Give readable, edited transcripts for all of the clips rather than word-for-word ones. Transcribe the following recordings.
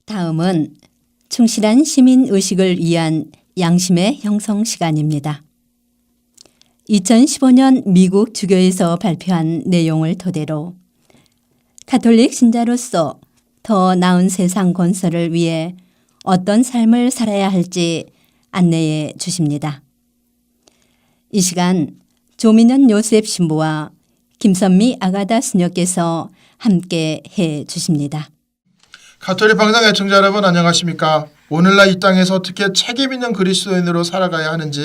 다음은 충실한 시민 의식을 위한 양심의 형성 시간입니다. 2015년 미국 주교에서 발표한 내용을 토대로 가톨릭 신자로서 더 나은 세상 건설을 위해 어떤 삶을 살아야 할지 안내해 주십니다. 이 시간 조민현 요셉 신부와 김선미 아가다 수녀께서 함께 해 주십니다. 가톨릭 방송 애청자 여러분 안녕하십니까? 오늘날 이 땅에서 어떻게 책임 있는 그리스도인으로 살아가야 하는지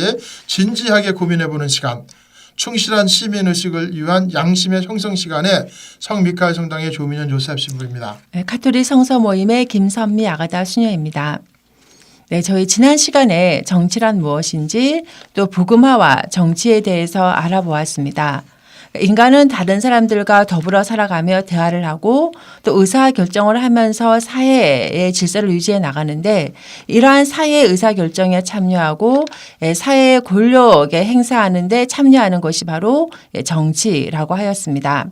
진지하게 고민해보는 시간, 충실한 시민의식을 위한 양심의 형성 시간에 성미카엘 성당의 조민현 요셉 신부입니다. 가톨릭 성서 모임의 김선미 아가다 수녀입니다. 네, 저희 지난 시간에 정치란 무엇인지 또 복음화와 정치에 대해서 알아보았습니다. 인간은 다른 사람들과 더불어 살아가며 대화를 하고 또 의사결정을 하면서 사회의 질서를 유지해 나가는데 이러한 사회의 의사결정에 참여하고 사회의 권력에 행사하는 데 참여하는 것이 바로 정치라고 하였습니다.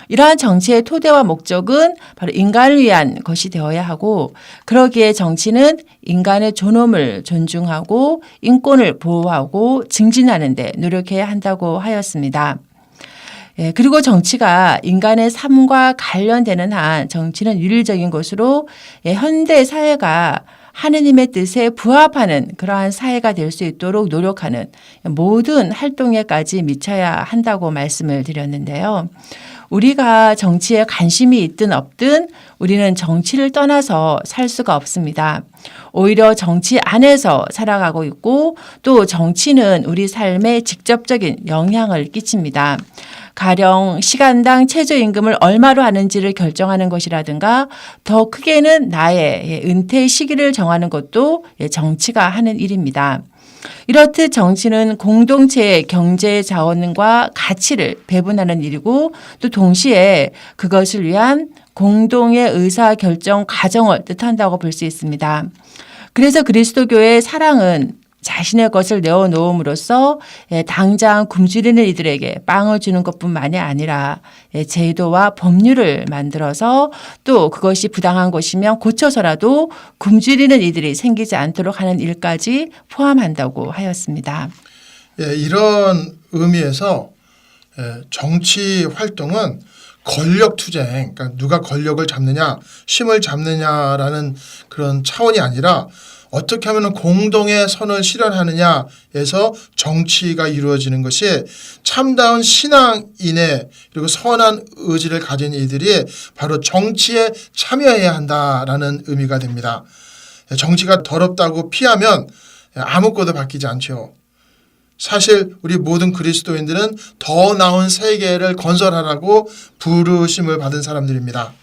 이러한 정치의 토대와 목적은 바로 인간을 위한 것이 되어야 하고 그러기에 정치는 인간의 존엄을 존중하고 인권을 보호하고 증진하는 데 노력해야 한다고 하였습니다. 그리고 정치가 인간의 삶과 관련되는 한 정치는 윤리적인 것으로 현대 사회가 하느님의 뜻에 부합하는 그러한 사회가 될 수 있도록 노력하는 모든 활동에까지 미쳐야 한다고 말씀을 드렸는데요. 우리가 정치에 관심이 있든 없든 우리는 정치를 떠나서 살 수가 없습니다. 오히려 정치 안에서 살아가고 있고 또 정치는 우리 삶에 직접적인 영향을 끼칩니다. 가령 시간당 최저임금을 얼마로 하는지를 결정하는 것이라든가 더 크게는 나의 은퇴 시기를 정하는 것도 정치가 하는 일입니다. 이렇듯 정치는 공동체의 경제 자원과 가치를 배분하는 일이고 또 동시에 그것을 위한 공동의 의사결정 과정을 뜻한다고 볼 수 있습니다. 그래서 그리스도교의 사랑은 자신의 것을 내어놓음으로써 당장 굶주리는 이들에게 빵을 주는 것뿐만이 아니라 제도와 법률을 만들어서 또 그것이 부당한 것이면 고쳐서라도 굶주리는 이들이 생기지 않도록 하는 일까지 포함한다고 하였습니다. 이런 의미에서 정치 활동은 권력 투쟁, 그러니까 누가 권력을 잡느냐, 힘을 잡느냐라는 그런 차원이 아니라 어떻게 하면 공동의 선을 실현하느냐에서 정치가 이루어지는 것이 참다운 신앙인의 그리고 선한 의지를 가진 이들이 바로 정치에 참여해야 한다라는 의미가 됩니다. 정치가 더럽다고 피하면 아무것도 바뀌지 않죠. 사실 우리 모든 그리스도인들은 더 나은 세계를 건설하라고 부르심을 받은 사람들입니다.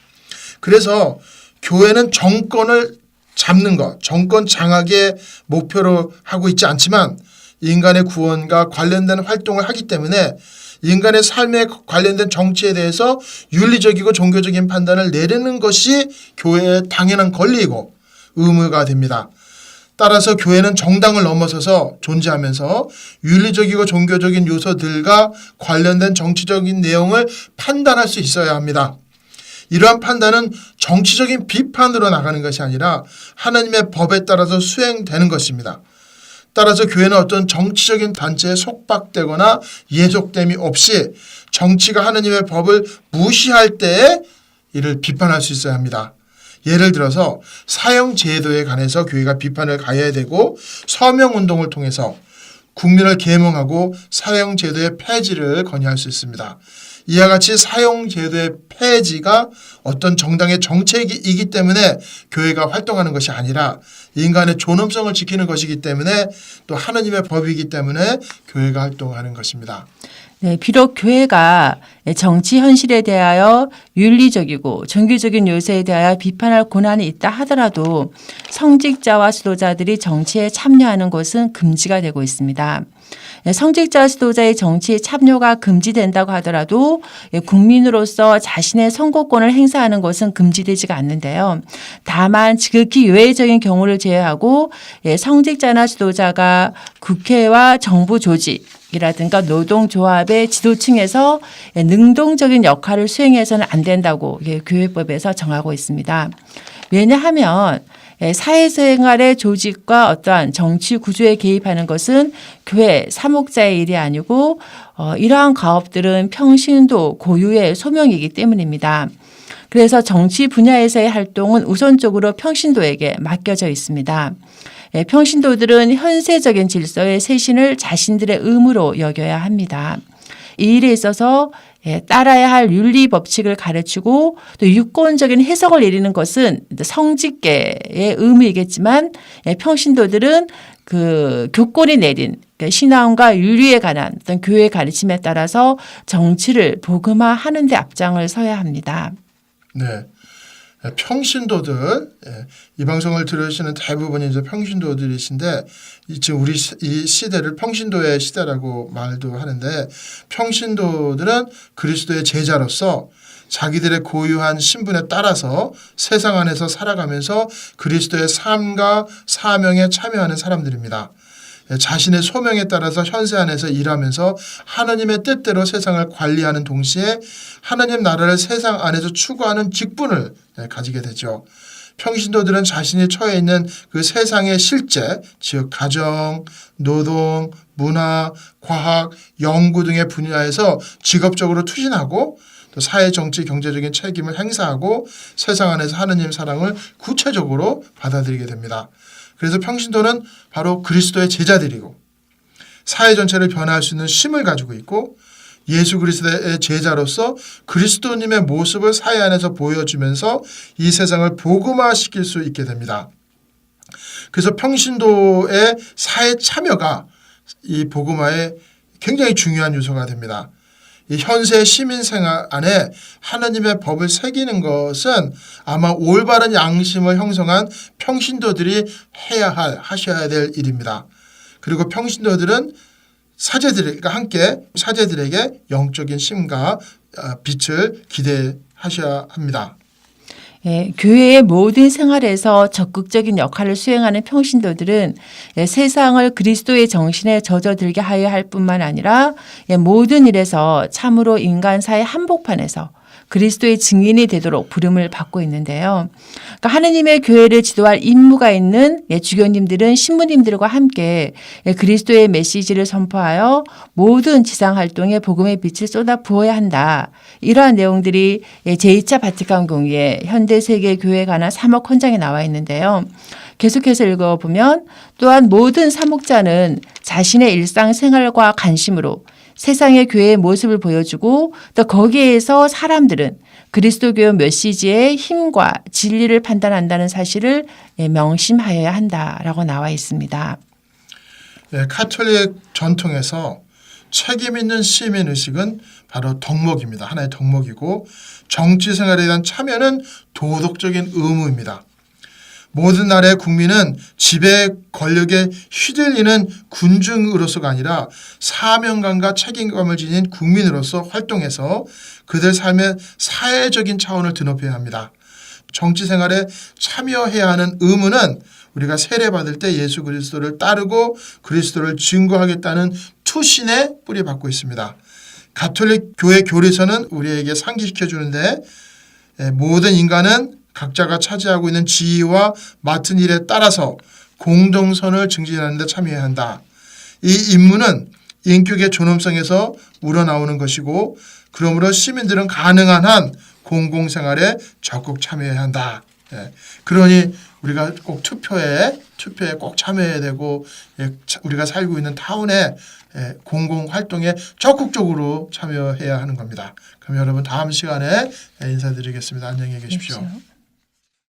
그래서 교회는 정권을 잡는 것, 정권 장악의 목표로 하고 있지 않지만 인간의 구원과 관련된 활동을 하기 때문에 인간의 삶에 관련된 정치에 대해서 윤리적이고 종교적인 판단을 내리는 것이 교회의 당연한 권리이고 의무가 됩니다. 따라서 교회는 정당을 넘어서서 존재하면서 윤리적이고 종교적인 요소들과 관련된 정치적인 내용을 판단할 수 있어야 합니다. 이러한 판단은 정치적인 비판으로 나가는 것이 아니라 하나님의 법에 따라서 수행되는 것입니다. 따라서 교회는 어떤 정치적인 단체에 속박되거나 예속됨이 없이 정치가 하나님의 법을 무시할 때에 이를 비판할 수 있어야 합니다. 예를 들어서 사형제도에 관해서 교회가 비판을 가해야 되고 서명운동을 통해서 국민을 계몽하고 사형제도의 폐지를 건의할 수 있습니다. 이와 같이 사형제도의 폐지가 어떤 정당의 정책이기 때문에 교회가 활동하는 것이 아니라 인간의 존엄성을 지키는 것이기 때문에 또 하나님의 법이기 때문에 교회가 활동하는 것입니다. 네, 비록 교회가 정치 현실에 대하여 윤리적이고 종교적인 요소에 대하여 비판할 고난이 있다 하더라도 성직자와 지도자들이 정치에 참여하는 것은 금지가 되고 있습니다. 성직자 지도자의 정치에 참여가 금지된다고 하더라도 국민으로서 자신의 선거권을 행사하는 것은 금지되지가 않는데요. 다만 지극히 예외적인 경우를 제외하고 성직자나 지도자가 국회와 정부 조직이라든가 노동조합의 지도층에서 능동적인 역할을 수행해서는 안 된다고 교회법에서 정하고 있습니다. 왜냐하면 사회생활의 조직과 어떠한 정치 구조에 개입하는 것은 교회 사목자의 일이 아니고 이러한 가업들은 평신도 고유의 소명이기 때문입니다. 그래서 정치 분야에서의 활동은 우선적으로 평신도에게 맡겨져 있습니다. 평신도들은 현세적인 질서의 쇄신을 자신들의 의무로 여겨야 합니다. 이 일에 있어서 따라야 할 윤리 법칙을 가르치고 또 유권적인 해석을 내리는 것은 성직계의 의무이겠지만 평신도들은 그 교권이 내린 신앙과 윤리에 관한 어떤 교회의 가르침에 따라서 정치를 복음화하는 데 앞장을 서야 합니다. 네. 평신도들, 이 방송을 들으시는 대부분이 이제 평신도들이신데 지금 우리 이 시대를 평신도의 시대라고 말도 하는데, 평신도들은 그리스도의 제자로서 자기들의 고유한 신분에 따라서 세상 안에서 살아가면서 그리스도의 삶과 사명에 참여하는 사람들입니다. 자신의 소명에 따라서 현세 안에서 일하면서 하나님의 뜻대로 세상을 관리하는 동시에 하나님 나라를 세상 안에서 추구하는 직분을 가지게 되죠. 평신도들은 자신이 처해 있는 그 세상의 실제, 즉 가정, 노동, 문화, 과학, 연구 등의 분야에서 직업적으로 투신하고 또 사회, 정치, 경제적인 책임을 행사하고 세상 안에서 하나님 사랑을 구체적으로 받아들이게 됩니다. 그래서 평신도는 바로 그리스도의 제자들이고 사회 전체를 변화할 수 있는 힘을 가지고 있고 예수 그리스도의 제자로서 그리스도님의 모습을 사회 안에서 보여주면서 이 세상을 복음화시킬 수 있게 됩니다. 그래서 평신도의 사회 참여가 이 복음화에 굉장히 중요한 요소가 됩니다. 이 현세 시민 생활 안에 하나님의 법을 새기는 것은 아마 올바른 양심을 형성한 평신도들이 하셔야 될 일입니다. 그리고 평신도들은 사제들과 함께 사제들에게 영적인 힘과 빛을 기대하셔야 합니다. 교회의 모든 생활에서 적극적인 역할을 수행하는 평신도들은 세상을 그리스도의 정신에 젖어들게 하여야 할 뿐만 아니라 모든 일에서 참으로 인간사의 한복판에서 그리스도의 증인이 되도록 부름을 받고 있는데요. 그러니까 하느님의 교회를 지도할 임무가 있는 주교님들은 신부님들과 함께 그리스도의 메시지를 선포하여 모든 지상 활동에 복음의 빛을 쏟아 부어야 한다. 이러한 내용들이 제2차 바티칸 공의회 현대세계 교회에 관한 사목 헌장에 나와 있는데요. 계속해서 읽어보면 또한 모든 사목자는 자신의 일상생활과 관심으로 세상의 교회의 모습을 보여주고 또 거기에서 사람들은 그리스도교 메시지의 힘과 진리를 판단한다는 사실을 명심하여야 한다라고 나와 있습니다. 카톨릭 전통에서 책임 있는 시민 의식은 바로 덕목입니다. 하나의 덕목이고 정치 생활에 대한 참여는 도덕적인 의무입니다. 모든 나라의 국민은 지배 권력에 휘둘리는 군중으로서가 아니라 사명감과 책임감을 지닌 국민으로서 활동해서 그들 삶의 사회적인 차원을 드높여야 합니다. 정치 생활에 참여해야 하는 의무는 우리가 세례받을 때 예수 그리스도를 따르고 그리스도를 증거하겠다는 투신에 뿌리박고 있습니다. 가톨릭 교회 교리서는 우리에게 상기시켜 주는데 모든 인간은 각자가 차지하고 있는 지위와 맡은 일에 따라서 공동선을 증진하는 데 참여해야 한다. 이 임무는 인격의 존엄성에서 우러나오는 것이고 그러므로 시민들은 가능한 한 공공생활에 적극 참여해야 한다. 그러니 우리가 꼭 투표에 꼭 참여해야 되고 우리가 살고 있는 타운의 공공활동에 적극적으로 참여해야 하는 겁니다. 그럼 여러분 다음 시간에 인사드리겠습니다. 안녕히 계십시오.